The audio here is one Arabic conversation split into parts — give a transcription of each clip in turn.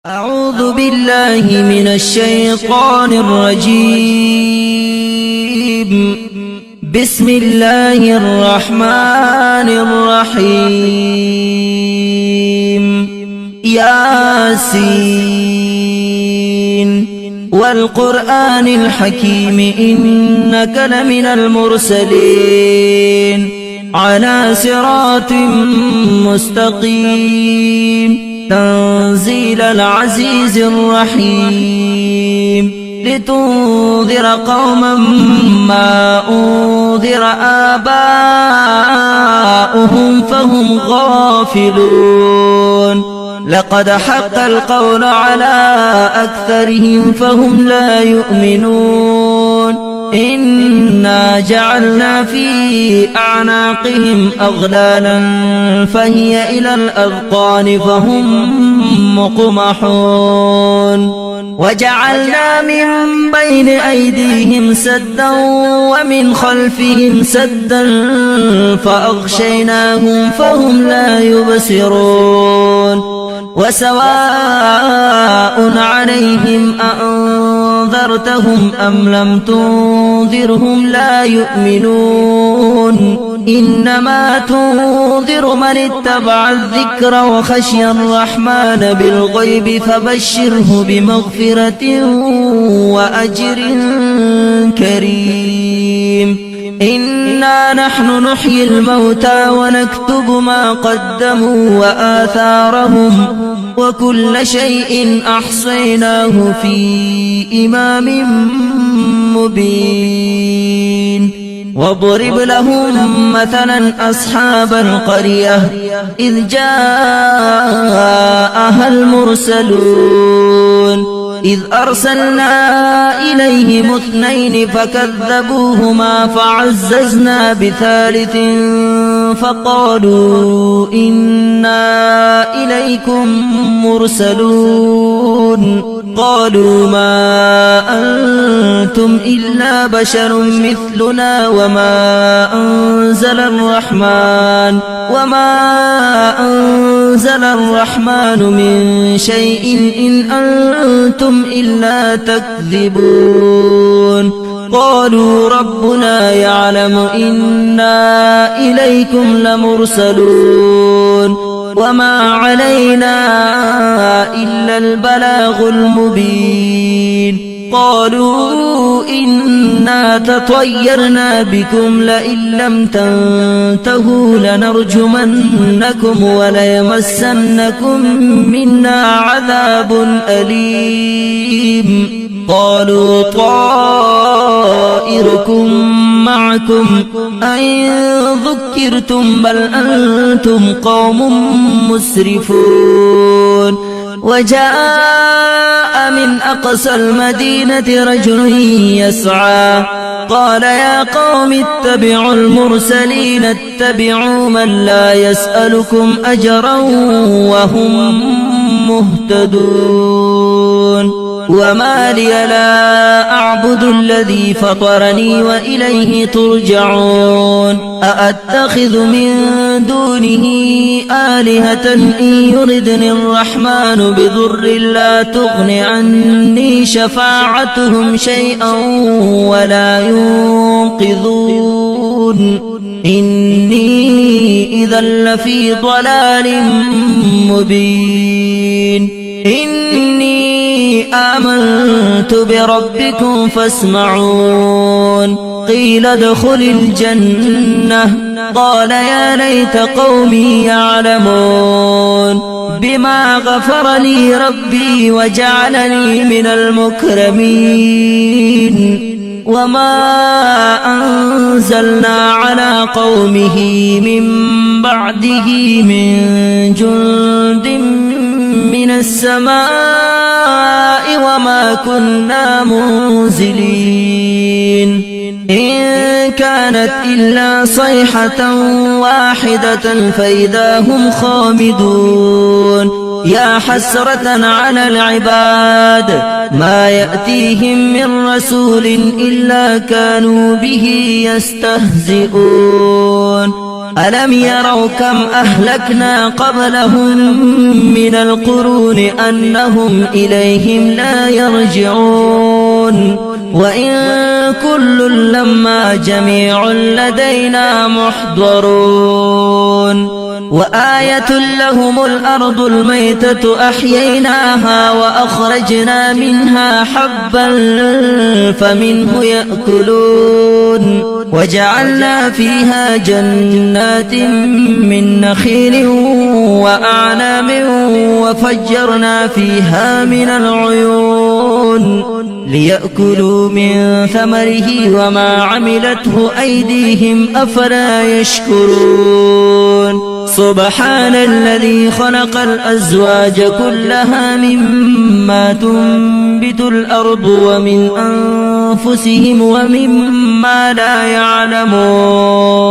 أعوذ بالله من الشيطان الرجيم. بسم الله الرحمن الرحيم. ياسين والقرآن الحكيم إنك لمن المرسلين على صراط مستقيم تنزيل العزيز الرحيم لتنذر قوما ما أنذر آباؤهم فهم غافلون لقد حق القول على أكثرهم فهم لا يؤمنون إنا جعلنا في أعناقهم أغلالا فهي إلى الأذقان فهم مقمحون وجعلنا من بين أيديهم سدا ومن خلفهم سدا فأغشيناهم فهم لا يبصرون وسواء عليهم أأنذرتهم أم لم تنذرهم لا يؤمنون إنما تنذر من اتبع الذكر وخشي الرحمن بالغيب فبشره بمغفرة وأجر كريم إنا نحن نحيي الموتى ونكتب ما قدموا وآثارهم وكل شيء أحصيناه في إمام مبين واضرب لهم مثلا أصحاب القرية إذ جاءها المرسلون إذ أرسلنا إليهم اثنين فكذبوهما فعززنا بثالث فقالوا إنا إليكم مرسلون قالوا ما أنتم إلا بشر مثلنا وما أنزل الرحمن من شيء إن أنتم إلا تكذبون قالوا ربنا يعلم إنا إليكم لمرسلون وما علينا إلا البلاغ المبين قالوا إنا تطيرنا بكم لئن لم تنتهوا لنرجمنكم وليمسنكم منا عذاب أليم قالوا طائركم معكم أئن ذكرتم بل أنتم قوم مسرفون وجاء من أقصى المدينة رجل يسعى قال يا قوم اتبعوا المرسلين اتبعوا من لا يسألكم أجرا وهم مهتدون وما لي لا أعبد الذي فطرني وإليه ترجعون أأتخذ من دونه آلهة إن يردني الرحمن بضر لا تغن عني شفاعتهم شيئا ولا ينقذون إني إذا لفي ضلال مبين إني آمنت بربكم فاسمعون قيل ادخل الجنة قال يا ليت قومي يعلمون بما غفر لي ربي وجعلني من المكرمين وما أنزلنا على قومه من بعده من جند من السماء وما كنا منزلين إن كانت إلا صيحة واحدة فإذا هم خامدون يا حسرة على العباد ما يأتيهم من رسول إلا كانوا به يستهزئون ألم يروا كم أهلكنا قبلهم من القرون أنهم إليهم لا يرجعون وإن كل لما جميع لدينا محضرون وآية لهم الأرض الميتة أحييناها وأخرجنا منها حبا فمنه يأكلون وجعلنا فيها جنات من نخيل وأعناب وفجرنا فيها من العيون ليأكلوا من ثمره وما عملته أيديهم أفلا يشكرون سبحان الذي خلق الأزواج كلها مما تنبت الأرض ومن أنفسهم ومما لا يعلمون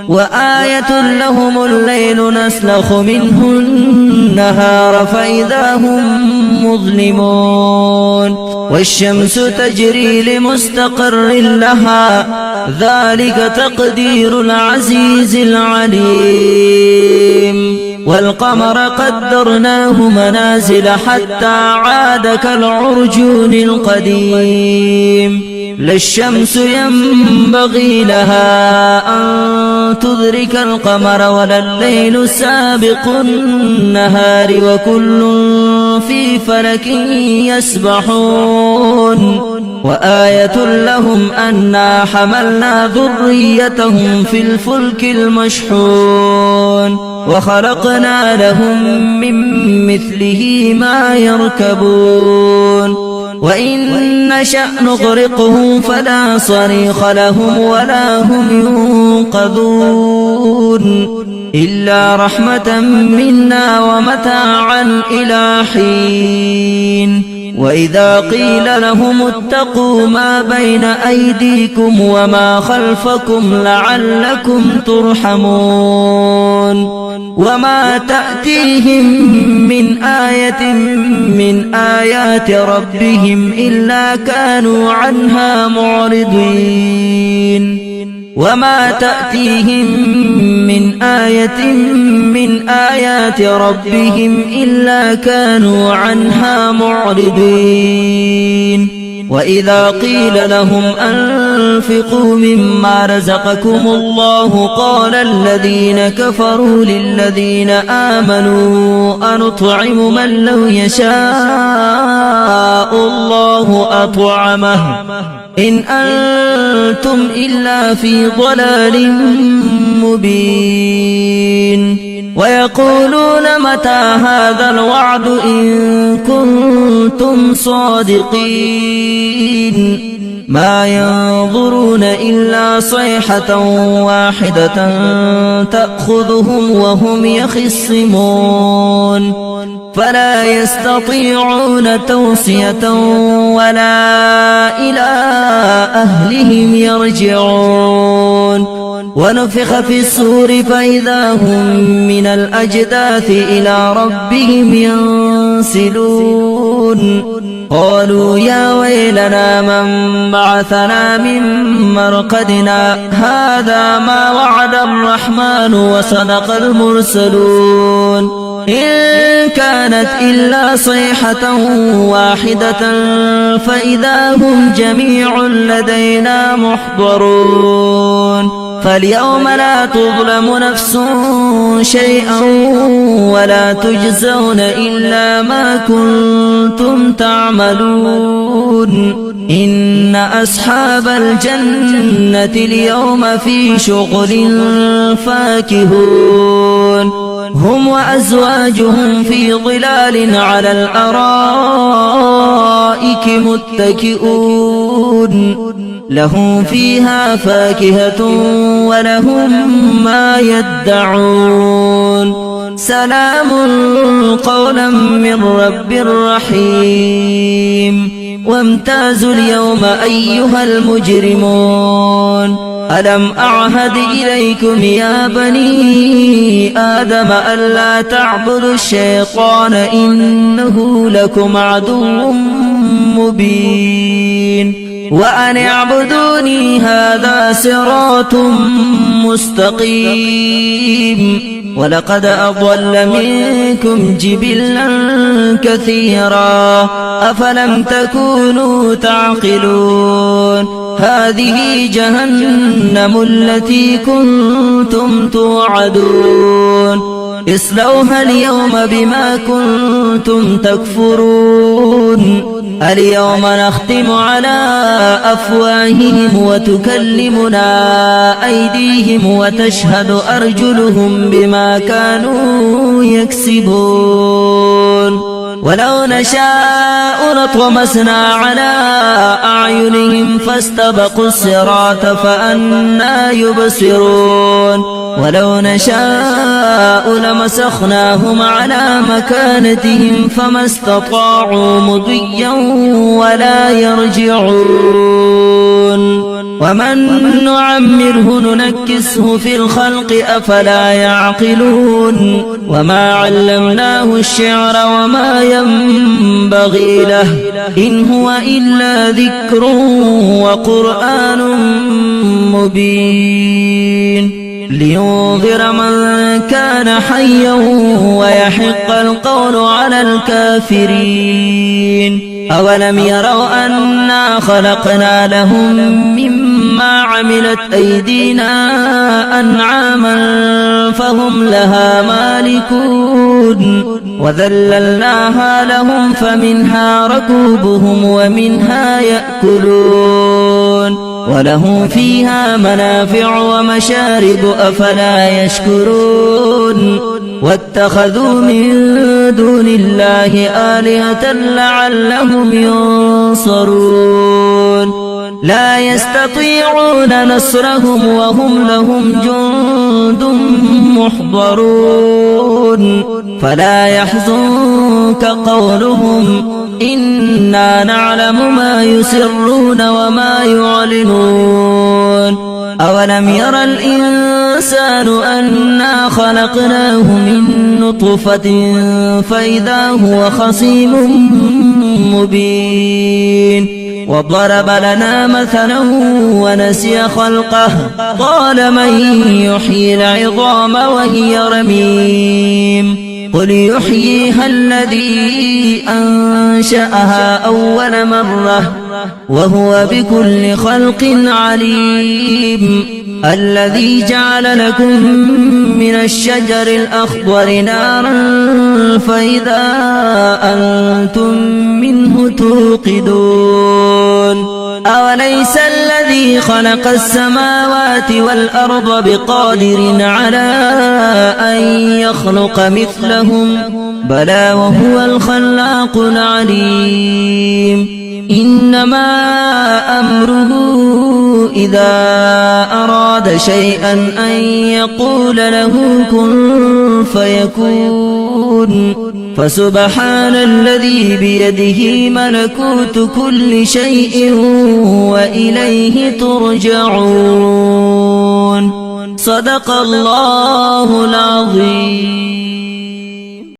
وآية لهم الليل نسلخ منه النهار فإذا هم مظلمون والشمس تجري لمستقر لها ذلك تقدير العزيز العليم والقمر قدرناه منازل حتى عاد كالعرجون القديم لا الشمس ينبغي لها أن تدرك القمر ولا الليل سابق النهار وكل في فلك يسبحون وآية لهم أنا حملنا ذريتهم في الفلك المشحون وخلقنا لهم من مثله ما يركبون وإن نشأ نغرقهم فلا صريخ لهم ولا هم ينقذون إلا رحمة منا ومتاعا إلى حين وإذا قيل لهم اتقوا ما بين أيديكم وما خلفكم لعلكم ترحمون وما تأتيهم من آية من آيات ربهم إلا كانوا عنها معرضين وما تأتيهم من آية من آيات ربهم إلا كانوا عنها معرضين وإذا قيل لهم أنفقوا مما رزقكم الله قال الذين كفروا للذين آمنوا أنطعم من لو يشاء الله أطعمه إن أنتم إلا في ضلال مبين ويقولون متى هذا الوعد إن كنتم صادقين ما ينظرون إلا صيحة واحدة تأخذهم وهم يخصمون فلا يستطيعون توصية ولا إلى أهلهم يرجعون ونفخ في الصور فإذا هم من الأجداث إلى ربهم ينسلون قالوا يا ويلنا من بعثنا من مرقدنا هذا ما وعد الرحمن وصدق المرسلون إن كانت إلا صيحة واحدة فإذا هم جميع لدينا محضرون فاليوم لا تظلم نفس شيئا ولا تجزون إلا ما كنتم تعملون إن أصحاب الجنة اليوم في شغل فاكهون هم وأزواجهم في ظلال على الأرائك متكئون لهم فيها فاكهة ولهم ما يدعون سلام قولا من رب رحيم وامتازوا اليوم أيها المجرمون ألم أعهد إليكم يا بني آدم ألا تعبدوا الشيطان إنه لكم عدو مبين وأن اعبدوني هذا صراط مستقيم. ولقد أضل منكم جبلا كثيرا أفلم تكونوا تعقلون. هذه جهنم التي كنتم توعدون اصلوها اليوم بما كنتم تكفرون. اليوم نختم على أفواههم وتكلمنا أيديهم وتشهد أرجلهم بما كانوا يكسبون. ولو نشاء لطمسنا على أعينهم فاستبقوا الصراط فأنى يبصرون. ولو نشاء لمسخناهم على مكانتهم فما استطاعوا مضيا ولا يرجعون. ومن نعمره ننكسه في الخلق أفلا يعقلون. وما علمناه الشعر وما ينبغي له إن هو إلا ذكر وقرآن مبين لينذر من كان حيا ويحق القول على الكافرين. أولم يروا أنا خلقنا لهم مما عملت أيدينا أنعاما فهم لها مالكون وذللناها لهم فمنها ركوبهم ومنها يأكلون ولهم فيها منافع ومشارب أفلا يشكرون. واتخذوا من دون الله آلهة لعلهم ينصرون. لا يستطيعون نصرهم وهم لهم جند محضرون. فلا يحزنك قولهم إنا نعلم ما يسرون وما يعلنون. أولم ير الإنسان أنا خلقناه من نطفة فإذا هو خصيم مبين. وضرب لنا مثلا ونسي خلقه قال من يحيي العظام وهي رميم قل يحييها الذي أنشأها أول مرة وهو بكل خلق عليم. الذي جعل لكم من الشجر الأخضر نارا فإذا أنتم منه توقدون. أوليس الذي خلق السماوات والأرض بقادر على أن يخلق مثلهم بلى وهو الخلاق العليم. إنما أمره إذا أراد شيئا أن يقول له كن فيكون. فسبحان الذي بيده ملكوت كل شيء وإليه ترجعون. صدق الله العظيم.